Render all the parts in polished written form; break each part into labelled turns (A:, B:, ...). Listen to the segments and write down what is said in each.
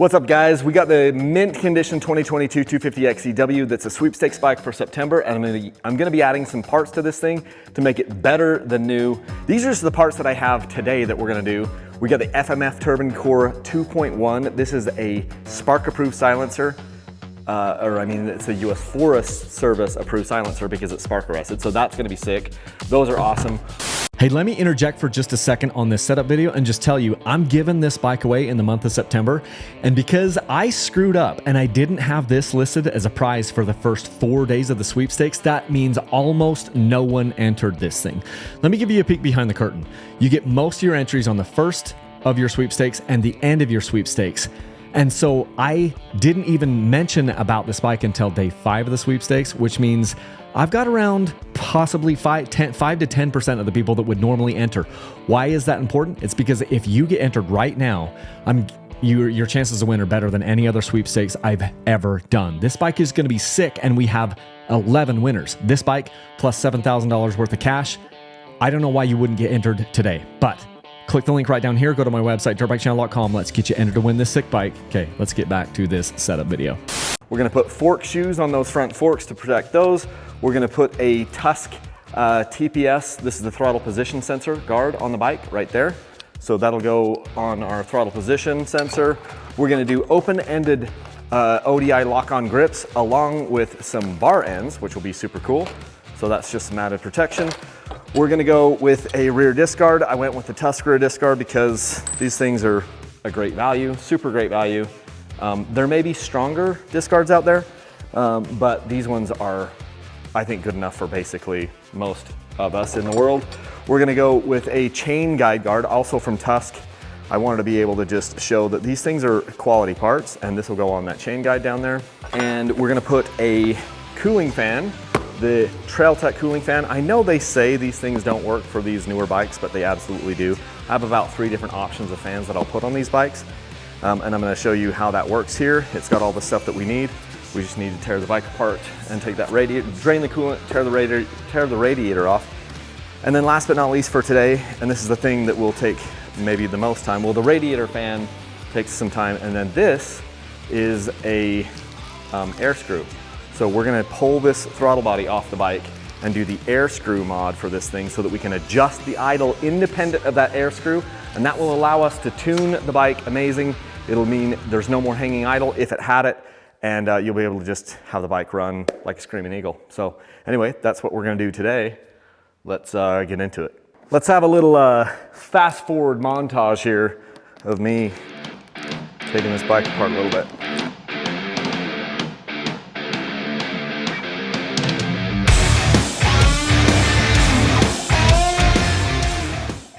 A: What's up, guys? We got the mint condition 2022 250 XEW. That's a sweepstakes bike for September, and I'm gonna be adding some parts to this thing to make it better than new. These are just the parts that I have today that we're gonna do. We got the FMF Turbine Core 2.1. This is a spark-approved silencer. It's a US Forest Service approved silencer because it's spark arrested, so that's gonna be sick. Those are awesome.
B: Hey, let me interject for just a second on this setup video and just tell you, I'm giving this bike away in the month of September. And because I screwed up and I didn't have this listed as a prize for the first 4 days of the sweepstakes, that means almost no one entered this thing. Let me give you a peek behind the curtain. You get most of your entries on the first of your sweepstakes and the end of your sweepstakes. And so I didn't even mention about this bike until day 5 of the sweepstakes, which means I've got around possibly 5 to 10% of the people that would normally enter. Why is that important? It's because if you get entered right now, your chances to win are better than any other sweepstakes I've ever done. This bike is going to be sick, and we have 11 winners. This bike plus $7,000 worth of cash. I don't know why you wouldn't get entered today, but click the link right down here. Go to my website, dirtbikechannel.com. Let's get you entered to win this sick bike. Okay, let's get back to this setup video.
A: We're gonna put fork shoes on those front forks to protect those. We're gonna put a Tusk TPS, this is the throttle position sensor guard on the bike right there. So that'll go on our throttle position sensor. We're gonna do open-ended ODI lock-on grips along with some bar ends, which will be super cool. So that's just some added protection. We're gonna go with a rear disc guard. I went with the Tusk rear disc guard because these things are a great value, super great value. There may be stronger disc guards out there, but these ones are, I think, good enough for basically most of us in the world. We're gonna go with a chain guide guard, also from Tusk. I wanted to be able to just show that these things are quality parts, and this will go on that chain guide down there. And we're gonna put a cooling fan, the Trail Tech cooling fan. I know they say these things don't work for these newer bikes, but they absolutely do. I have about 3 different options of fans that I'll put on these bikes. And I'm gonna show you how that works here. It's got all the stuff that we need. We just need to tear the bike apart and take that radiator, drain the coolant, tear the radiator off. And then last but not least for today, and this is the thing that will take maybe the most time, well, the radiator fan takes some time, and then this is a air screw. So we're gonna pull this throttle body off the bike and do the air screw mod for this thing so that we can adjust the idle independent of that air screw, and that will allow us to tune the bike amazing. It'll mean there's no more hanging idle if it had it, and you'll be able to just have the bike run like a screaming eagle. So anyway, that's what we're gonna do today. Let's get into it. Let's have a little fast forward montage here of me taking this bike apart a little bit.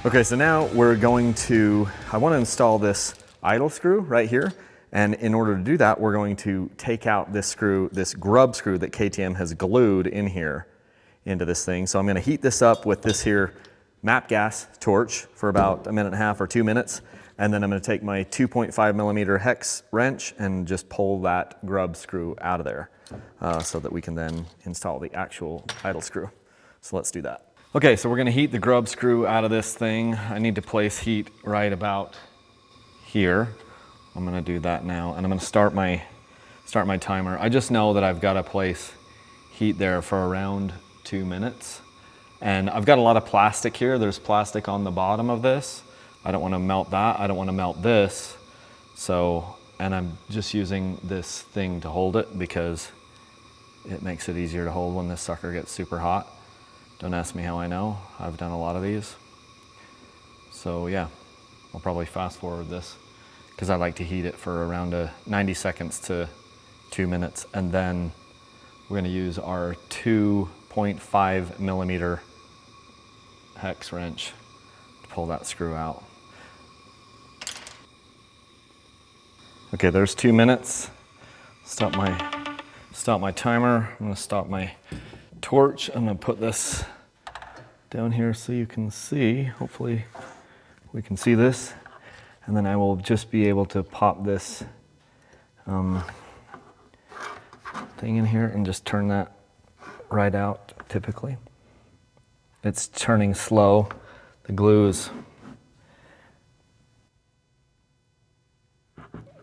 A: Okay, so now we're going to, I want to install this idle screw right here. And in order to do that, we're going to take out this screw, this grub screw that KTM has glued in here into this thing. So I'm going to heat this up with this here MAP gas torch for about 1.5 minutes or 2 minutes. And then I'm going to take my 2.5 millimeter hex wrench and just pull that grub screw out of there so that we can then install the actual idle screw. So let's do that. Okay, so we're gonna heat the grub screw out of this thing. I need to place heat right about here. I'm gonna do that now, and I'm gonna start my timer. I just know that I've gotta place heat there for around 2 minutes. And I've got a lot of plastic here. There's plastic on the bottom of this. I don't wanna melt that. I don't wanna melt this. So, and I'm just using this thing to hold it because it makes it easier to hold when this sucker gets super hot. Don't ask me how I know. I've done a lot of these. So yeah, I'll probably fast forward this because I like to heat it for around 90 seconds to 2 minutes. And then we're gonna use our 2.5 millimeter hex wrench to pull that screw out. Okay, there's 2 minutes. Stop my timer. I'm gonna stop my torch. I'm gonna put this down here so you can see. Hopefully we can see this. And then I will just be able to pop this thing in here and just turn that right out typically. It's turning slow. The glue is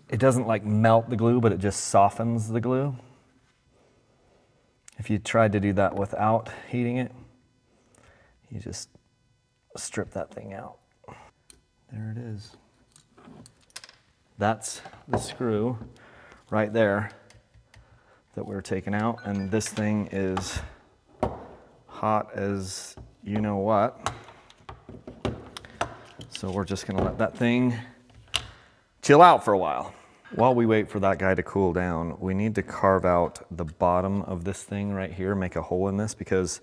A: it doesn't like melt the glue, but it just softens the glue. If you tried to do that without heating it, you just strip that thing out. There it is. That's the screw right there that we're taking out, and this thing is hot as you know what. So we're just gonna let that thing chill out for a while. While we wait for that guy to cool down, we need to carve out the bottom of this thing right here, make a hole in this, because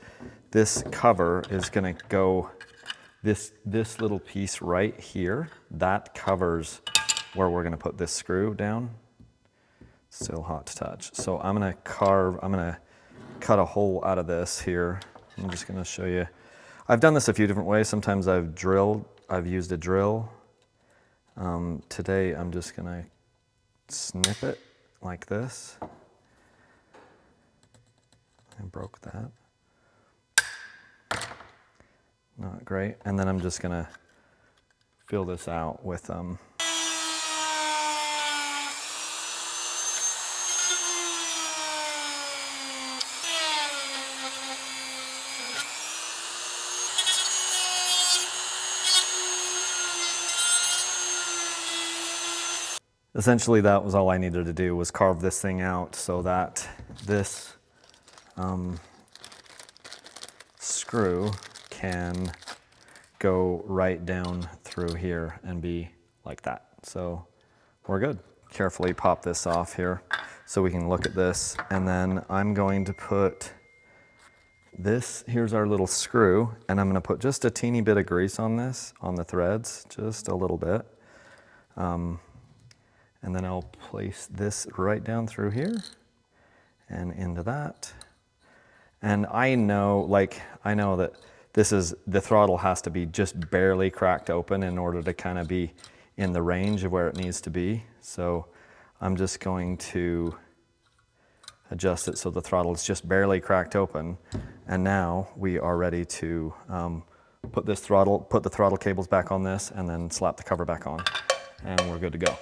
A: this cover is gonna go, this little piece right here, that covers where we're gonna put this screw down. Still hot to touch. So I'm gonna cut a hole out of this here. I'm just gonna show you. I've done this a few different ways. Sometimes I've used a drill. Today I'm just gonna snip it like this. I broke that. Not great. And then I'm just gonna fill this out with essentially that was all I needed to do, was carve this thing out so that this screw can go right down through here and be like that. So we're good. Carefully pop this off here so we can look at this, and then I'm going to put this, here's our little screw, and I'm gonna put just a teeny bit of grease on this, on the threads, just a little bit. And then I'll place this right down through here and into that. And I know that the throttle has to be just barely cracked open in order to kind of be in the range of where it needs to be. So I'm just going to adjust it so the throttle is just barely cracked open. And now we are ready to put the throttle cables back on this, and then slap the cover back on, and we're good to go.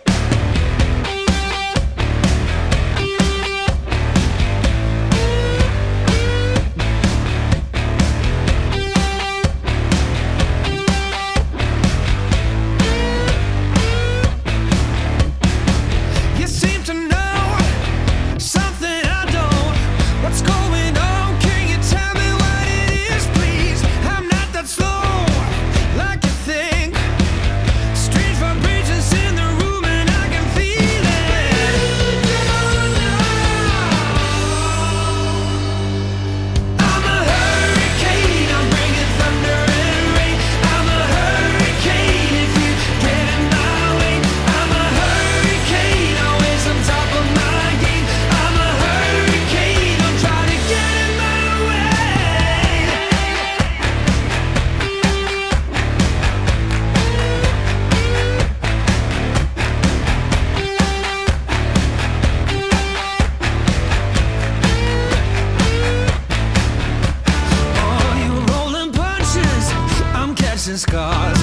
C: Scars.